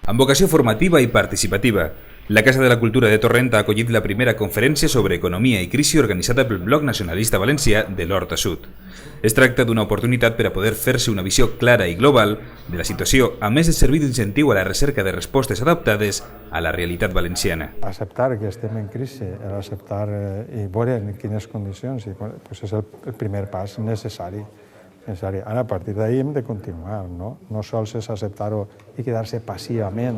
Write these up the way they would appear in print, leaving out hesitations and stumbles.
Amb vocació formativa i participativa, la Casa de la Cultura de Torrent ha acollit la primera conferència sobre economia i crisi organitzada pel Bloc Nacionalista Valencià de l'Horta Sud. Es tracta d'una oportunitat per a poder fer-se una visió clara i global de la situació, a més de servir d'incentiu a la recerca de respostes adaptades a la realitat valenciana. Acceptar que estem en crisi, acceptar i veure en quines condicions, és el primer pas necessari. Ara, a partir d'ahir hem de continuar, no sols és acceptar-ho i quedar-se passivament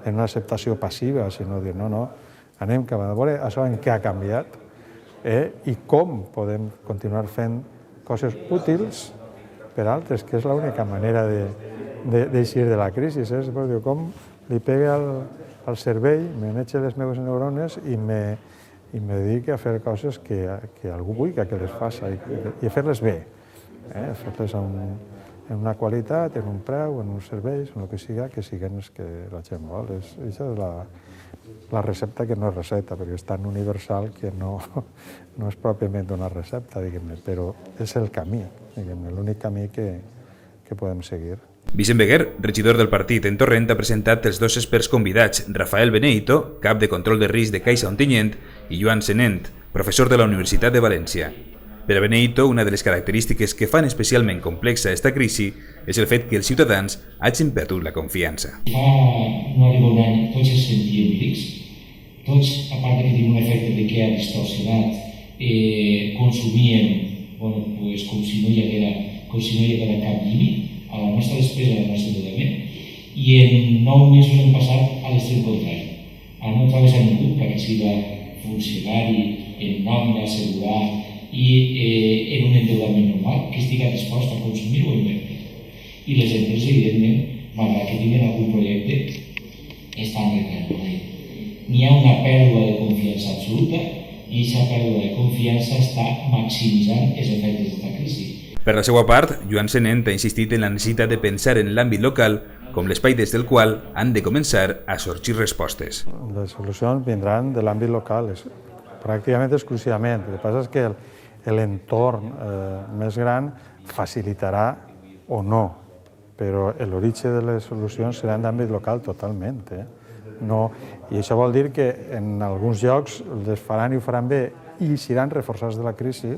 en una acceptació passiva, sinó dir, no, anem cap a veure això en què ha canviat i com podem continuar fent coses útils per a altres, que és l'única manera d'eixir de la crisi. Com li pega al cervell, me n'eche les meves neurones i me dedique a fer coses que algú vulgui que les faci i a fer-les bé. Fer-les en una qualitat, en un preu, en uns serveis, en el que siguin els que la gent vol. Això és la recepta que no és recepta, perquè és tan universal que no és pròpiament una recepta, però és el camí, l'únic camí que podem seguir. Vicent Beguer, regidor del partit en Torrent, ha presentat els dos experts convidats, Rafael Beneito, cap de control de risc de Caixa Ontinyent, i Joan Senent, professor de la Universitat de València. Per a Beneito, una de les característiques que fan especialment complexa aquesta crisi és el fet que els ciutadans hagin perdut la confiança. Fa no arriba un any, tots els científics, tots, a part que tenim un efecte de que ha distorsionat, consumien com si no hi haguera cap límit a la nostra despesa, al nostre endeutament, i en 9 mesos hem passat a l'extrem contrari. Ara no trobes a ningú que siga funcionari, en nòmina, assegurar, i en un endeutament normal, que estigui dispost a consumir o invertir. I les empreses, evidentment, malgrat que tinguin algun projecte, estan reclamant. N'hi ha una pèrdua de confiança absoluta i aquesta pèrdua de confiança està maximitzant els efectes d'aquesta crisi. Per la seva part, Joan Senent ha insistit en la necessitat de pensar en l'àmbit local com l'espai des del qual han de començar a sorgir respostes. Les solucions vindran de l'àmbit local, pràcticament exclusivament. El que passa és que l'entorn més gran facilitarà o no, però l'origen de les solucions serà d'àmbit local totalment. I això vol dir que en alguns llocs les faran i ho faran bé i seran reforçats de la crisi,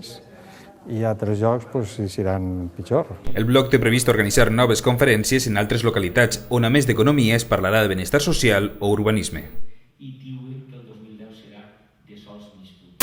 i a altres llocs seran pitjor. El bloc té previst organitzar noves conferències en altres localitats on, a més d'economia, es parlarà de benestar social o urbanisme.